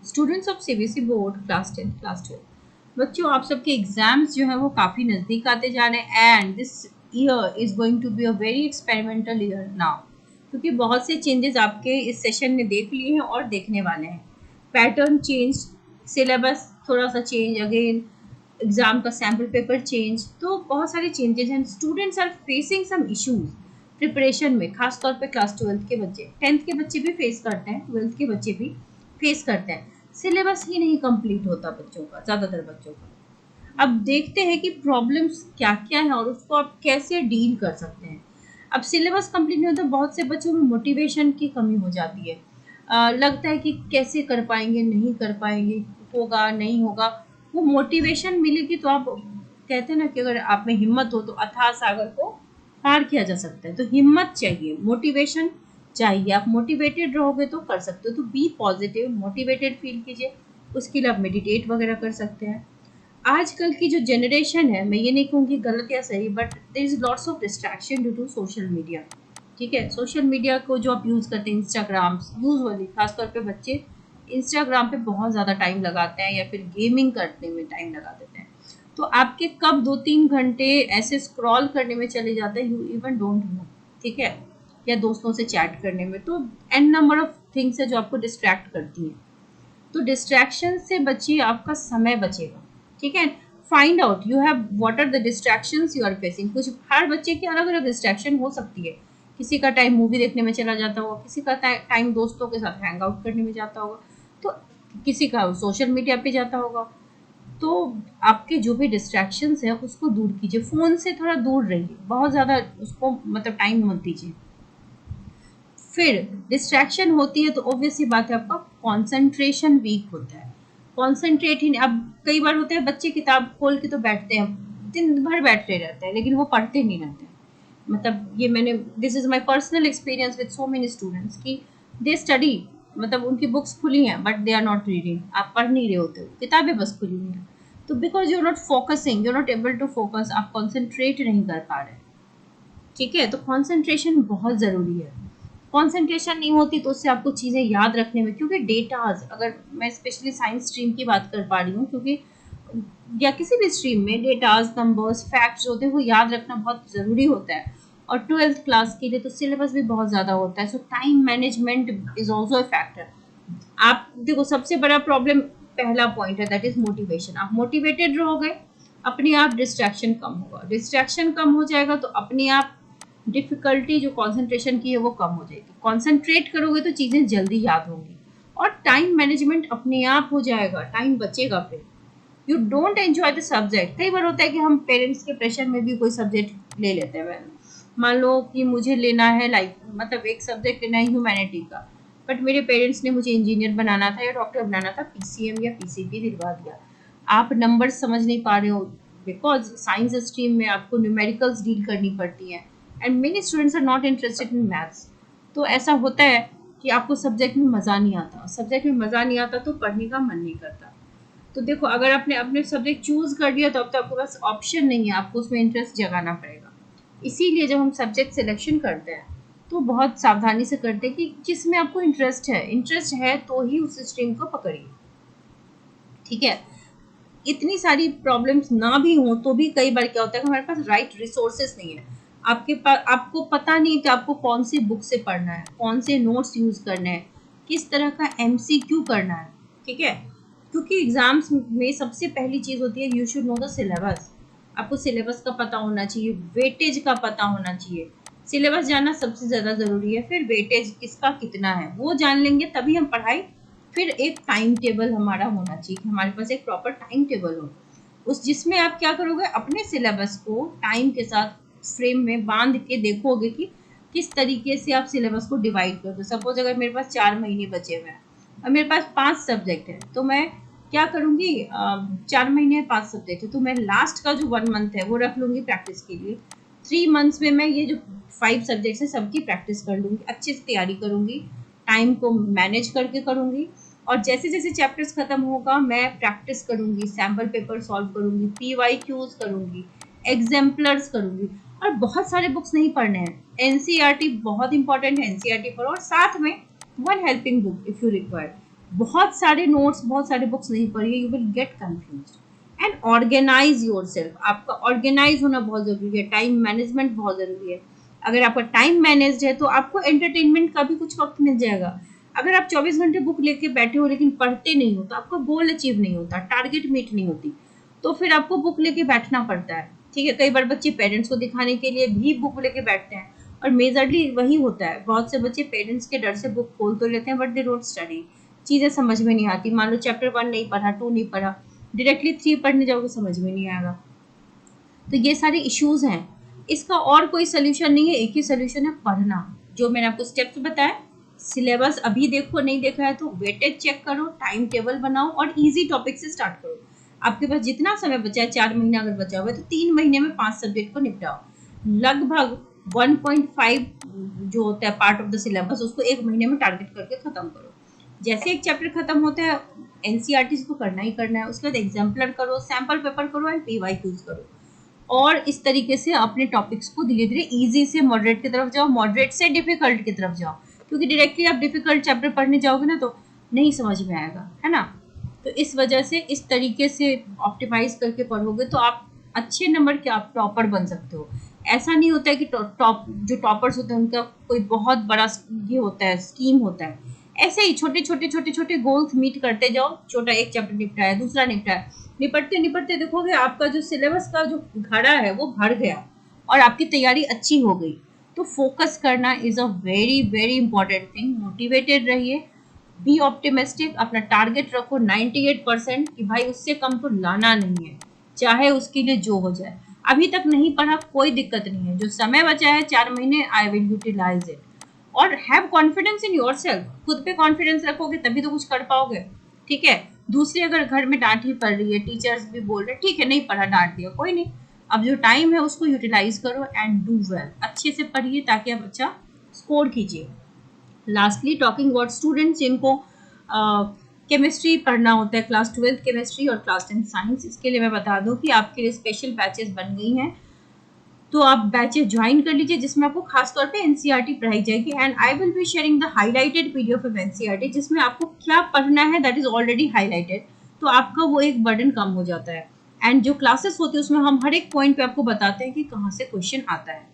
Students of CBSE board class 10 class 12, बच्चों आप सबके एग्जाम्स जो है वो काफ़ी नज़दीक आते जा रहे हैं and this year is going to be a very experimental year now, क्योंकि बहुत से चेंजेस आपके इस सेशन में देख लिए हैं और देखने वाले हैं। पैटर्न चेंज, सिलेबस थोड़ा सा चेंज, अगेन एग्जाम का सैम्पल पेपर चेंज, तो बहुत सारे चेंजेस हैं। Students are facing some issues preparation में, खासतौर पे क्लास 12 के बच्चे, 10th के बच्चे भी फेस करते हैं, 12th के बच्चे भी फेस करते हैं। सिलेबस ही नहीं कंप्लीट होता बच्चों का, ज़्यादातर बच्चों का। अब देखते हैं कि प्रॉब्लम्स क्या क्या है और उसको आप कैसे डील कर सकते हैं। अब सिलेबस कंप्लीट नहीं होता, बहुत से बच्चों में मोटिवेशन की कमी हो जाती है। लगता है कि कैसे कर पाएंगे, नहीं कर पाएंगे, होगा नहीं होगा। वो मोटिवेशन मिलेगी तो आप कहते हैं ना कि अगर आप में हिम्मत हो तो अथाह सागर को पार किया जा सकता है। तो हिम्मत चाहिए, मोटिवेशन चाहिए। आप मोटिवेटेड रहोगे तो कर सकते हो। तो बी पॉजिटिव, मोटिवेटेड फील कीजिए। उसके लिए आप मेडिटेट वगैरह कर सकते हैं। आजकल की जो जनरेशन है, मैं ये नहीं कहूँगी गलत या सही, but there is lots of distraction due to social media. ठीक है, सोशल मीडिया को जो आप यूज़ करते हैं, इंस्टाग्राम यूजली खासतौर पे बच्चे इंस्टाग्राम पे बहुत ज़्यादा टाइम लगाते हैं या फिर गेमिंग करने में टाइम लगा देते हैं। तो आपके कब 2-3 घंटे ऐसे स्क्रॉल करने में चले जाते हैं, यू इवन डोंट नो। ठीक है, या दोस्तों से चैट करने में, तो एन नंबर ऑफ थिंग्स है जो आपको डिस्ट्रैक्ट करती हैं। तो डिस्ट्रैक्शन से बचिए, आपका समय बचेगा। ठीक है, find out you have what are the distractions you are facing. कुछ हर बच्चे की अलग अलग डिस्ट्रैक्शन हो सकती है। किसी का टाइम मूवी देखने में चला जाता होगा, किसी का टाइम दोस्तों के साथ हैंग आउट करने में जाता होगा, तो किसी का सोशल मीडिया पे जाता होगा। तो आपके जो भी डिस्ट्रैक्शंस है उसको दूर कीजिए। फ़ोन से थोड़ा दूर रहिए, बहुत ज़्यादा उसको मतलब टाइम मत दीजिए। फिर डिस्ट्रैक्शन होती है तो ऑब्वियस सी बात है, आपका कंसंट्रेशन वीक होता है। कंसंट्रेट ही नहीं, अब कई बार होता है बच्चे किताब खोल के तो बैठते हैं, दिन भर बैठते रहते हैं, लेकिन वो पढ़ते नहीं रहते हैं। मतलब ये मैंने, this is my personal experience with so many students कि दे स्टडी, मतलब उनकी बुक्स खुली हैं but they are not reading. आप पढ़ नहीं रहे होते हो, किताबें बस खुली हुई हैं। तो because you are not focusing, you are not able to focus, आप कॉन्सेंट्रेट नहीं कर पा रहे। ठीक है, तो कॉन्सेंट्रेशन बहुत ज़रूरी है। कॉन्सेंट्रेशन नहीं होती तो उससे आपको चीज़ें याद रखने में, क्योंकि डेटाज, अगर मैं स्पेशली साइंस स्ट्रीम की बात कर पा रही हूँ, क्योंकि या किसी भी स्ट्रीम में डेटाज, नंबर्स, फैक्ट्स जो होते हैं वो याद रखना बहुत ज़रूरी होता है। और 12th क्लास के लिए तो सिलेबस भी बहुत ज़्यादा होता है, सो time management is also a factor. आप देखो, सबसे बड़ा प्रॉब्लम, पहला पॉइंट है दैट इज मोटिवेशन। आप मोटिवेटेड रहोगे, अपने आप डिस्ट्रैक्शन कम होगा। डिस्ट्रैक्शन कम हो जाएगा तो अपने आप डिफ़िकल्टी जो कंसंट्रेशन की है वो कम हो जाएगी। कंसंट्रेट करोगे तो चीज़ें जल्दी याद होंगी और टाइम मैनेजमेंट अपने आप हो जाएगा, टाइम बचेगा। फिर you don't enjoy the subject. कई बार होता है कि हम पेरेंट्स के प्रेशर में भी कोई सब्जेक्ट ले लेते हैं। मान लो कि मुझे लेना है लाइक, मतलब एक सब्जेक्ट लेना है ह्यूमैनिटी का, बट मेरे पेरेंट्स ने मुझे इंजीनियर बनाना था या डॉक्टर बनाना था, पीसीएम या पीसीबी दिलवा दिया। आप नंबर समझ नहीं पा रहे हो, बिकॉज साइंस स्ट्रीम में आपको न्यूमेरिकल्स डील करनी पड़ती हैं and many students are not interested in maths. तो ऐसा होता है कि आपको सब्जेक्ट में मज़ा नहीं आता, सब्जेक्ट में मज़ा नहीं आता तो पढ़ने का मन नहीं करता। तो देखो, अगर आपने अपने सब्जेक्ट चूज़ कर लिया तो अब तो आपके पास ऑप्शन नहीं है, आपको उसमें इंटरेस्ट जगाना पड़ेगा। इसीलिए जब हम सब्जेक्ट सिलेक्शन करते हैं तो बहुत सावधानी से करते हैं कि जिसमें आपको इंटरेस्ट है तो ही उस स्ट्रीम को पकड़िए। ठीक है, इतनी सारी प्रॉब्लम्स ना भी हों तो भी कई बार क्या होता है कि हमारे पास राइट रिसोर्सेस नहीं है। आपके पास, आपको पता नहीं कि आपको कौन सी बुक से पढ़ना है, कौन से नोट्स यूज़ करने हैं, किस तरह का एमसीक्यू करना है। ठीक है, क्योंकि एग्जाम्स में सबसे पहली चीज़ होती है you should know the syllabus. आपको सिलेबस का पता होना चाहिए, वेटेज का पता होना चाहिए। सिलेबस जानना सबसे ज़्यादा ज़रूरी है, फिर वेटेज किसका कितना है वो जान लेंगे तभी हम पढ़ाई। फिर एक टाइम टेबल हमारा होना चाहिए कि हमारे पास एक प्रॉपर टाइम टेबल हो, उस जिसमें आप क्या करोगे, अपने सिलेबस को टाइम के साथ फ्रेम में बांध के देखोगे कि किस तरीके से आप सिलेबस को डिवाइड कर दो। सपोज अगर मेरे पास 4 महीने बचे हुए हैं और मेरे पास 5 सब्जेक्ट है, तो मैं क्या करूँगी, 4 महीने 5 सब्जेक्ट है तो मैं लास्ट का जो 1 मंथ है वो रख लूँगी प्रैक्टिस के लिए। 3 मंथ्स में मैं ये जो 5 सब्जेक्ट्स है सबकी प्रैक्टिस कर लूँगी, अच्छे से तैयारी करूँगी, टाइम को मैनेज करके करूँगी। और जैसे जैसे चैप्टर्स खत्म होगा मैं प्रैक्टिस करूँगी, सैम्पल पेपर सॉल्व करूँगी, पीवाईक्यूज करूँगी, एग्जाम्पलर्स करूँगी। और बहुत सारे बुक्स नहीं पढ़ने हैं, एनसीईआरटी बहुत इंपॉर्टेंट है, एनसीईआरटी पढ़ो और साथ में one helping book if you require. बहुत सारे नोट्स, बहुत सारे बुक्स नहीं पढ़िए, you will get confused. And organise yourself, आपका ऑर्गेनाइज होना बहुत जरूरी है, टाइम मैनेजमेंट बहुत जरूरी है। अगर आपका टाइम मैनेज्ड है तो आपको एंटरटेनमेंट का भी कुछ वक्त मिल जाएगा। अगर आप 24 घंटे बुक लेके बैठे हो लेकिन पढ़ते नहीं हो तो आपका गोल अचीव नहीं होता, टारगेट मीट नहीं होती, तो फिर आपको बुक लेके बैठना पड़ता है। ठीक है, कई बार बच्चे पेरेंट्स को दिखाने के लिए भी बुक लेके बैठते हैं, और मेजरली वही होता है, बहुत से बच्चे पेरेंट्स के डर से बुक खोल तो लेते हैं बट दे डोंट स्टडी, चीज़ें समझ में नहीं आती। मान लो चैप्टर 1 नहीं पढ़ा, 2 नहीं पढ़ा, डायरेक्टली 3 पढ़ने जाओगे समझ में नहीं आएगा। तो ये सारे इश्यूज हैं। इसका और कोई सोल्यूशन नहीं है, एक ही सोल्यूशन है, पढ़ना। जो मैंने आपको स्टेप्स बताया, सिलेबस अभी देखो, नहीं देखा है तो वेटेज चेक करो, टाइम टेबल बनाओ और इजी टॉपिक से स्टार्ट करो। आपके पास जितना समय बचा है, 4 महीना अगर बचा हुआ है तो 3 महीने में 5 सब्जेक्ट को निपटाओ। लगभग 1.5 जो होता है पार्ट ऑफ द सिलेबस, उसको 1 महीने में टारगेट करके खत्म करो। जैसे एक चैप्टर खत्म होता है, एनसीईआरटी को करना ही करना है, उसके बाद एग्जाम्पलर करो, सैम्पल पेपर करो एंड पीवाईक्यूज करो। और इस तरीके से अपने टॉपिक्स को धीरे धीरे इजी से मॉडरेट की तरफ जाओ, मॉडरेट से डिफिकल्ट की तरफ जाओ, क्योंकि डायरेक्टली आप डिफिकल्ट चैप्टर पढ़ने जाओगे ना तो नहीं समझ में आएगा, है ना। तो इस वजह से इस तरीके से ऑप्टिमाइज करके पढ़ोगे तो आप अच्छे नंबर के आप टॉपर बन सकते हो। ऐसा नहीं होता है कि टॉप जो टॉपर्स होते हैं उनका कोई बहुत बड़ा ये होता है, स्कीम होता है। ऐसे ही छोटे छोटे छोटे छोटे गोल्स मीट करते जाओ। छोटा एक चैप्टर निपटाया, दूसरा निपटाया, निपटते निपटते देखोगे आपका जो सिलेबस का जो घड़ा है वो भर गया और आपकी तैयारी अच्छी हो गई। तो फोकस करना is a very very important thing. Motivated रहिए, बी ऑप्टिमिस्टिक, अपना टारगेट रखो 98% कि भाई उससे कम तो लाना नहीं है, चाहे उसके लिए जो हो जाए। अभी तक नहीं पढ़ा कोई दिक्कत नहीं है, जो समय बचा है 4 महीने, आई विल यूटिलाइज इट। और हैव कॉन्फिडेंस इन योरसेल्फ, खुद पे कॉन्फिडेंस रखोगे तभी तो कुछ कर पाओगे। ठीक है, दूसरी अगर घर में डांट ही पड़ रही है, टीचर्स भी बोल रहे हैं, ठीक है नहीं पढ़ा, डांट दिया, कोई नहीं, अब जो टाइम है उसको यूटिलाइज करो एंड डू वेल, अच्छे से पढ़िए ताकि आप अच्छा स्कोर कीजिए। लास्टली टॉकिंग अबाउट स्टूडेंट्स जिनको केमिस्ट्री पढ़ना होता है, क्लास 12 केमिस्ट्री और क्लास 10 साइंस, इसके लिए मैं बता दूं कि आपके लिए स्पेशल बैचेस बन गई हैं, तो आप बैचेस ज्वाइन कर लीजिए जिसमें आपको खासतौर पे एनसीईआरटी पढ़ाई जाएगी। And I will be sharing the highlighted PDF of NCERT, जिसमें आपको क्या पढ़ना है दैट इज ऑलरेडी हाईलाइटेड, तो आपका वो एक बर्डन कम हो जाता है। एंड जो क्लासेस होती है उसमें हम हर एक पॉइंट पे आपको बताते हैं कि कहाँ से क्वेश्चन आता है।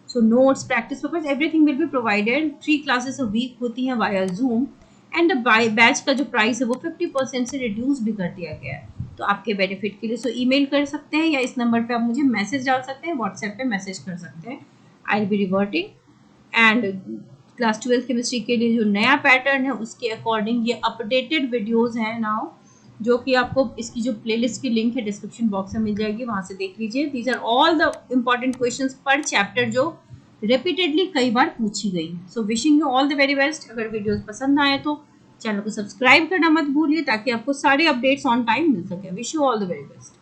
So notes, practice papers, everything will be provided. 3 classes a week होती हैं वाया जूम। एंड बैच का जो प्राइस है वो 50% से रिड्यूस भी कर दिया गया है, तो आपके बेनिफिट के लिए। सो ईमेल कर सकते हैं या इस नंबर पे आप मुझे मैसेज डाल सकते हैं, व्हाट्सएप पे मैसेज कर सकते हैं, I will be reverting. And class 12 chemistry के लिए जो नया पैटर्न है उसके अकॉर्डिंग ये अपडेटेड वीडियोज़ हैं नाउ, जो कि आपको इसकी जो प्लेलिस्ट की लिंक है डिस्क्रिप्शन बॉक्स में मिल जाएगी, वहाँ से देख लीजिए। These are all the important questions पर चैप्टर जो रिपीटेडली कई बार पूछी गई। So wishing you all the very best. अगर वीडियोस पसंद आए तो चैनल को सब्सक्राइब करना मत भूलिए ताकि आपको सारे अपडेट्स ऑन टाइम मिल सके। Wish you all the very best.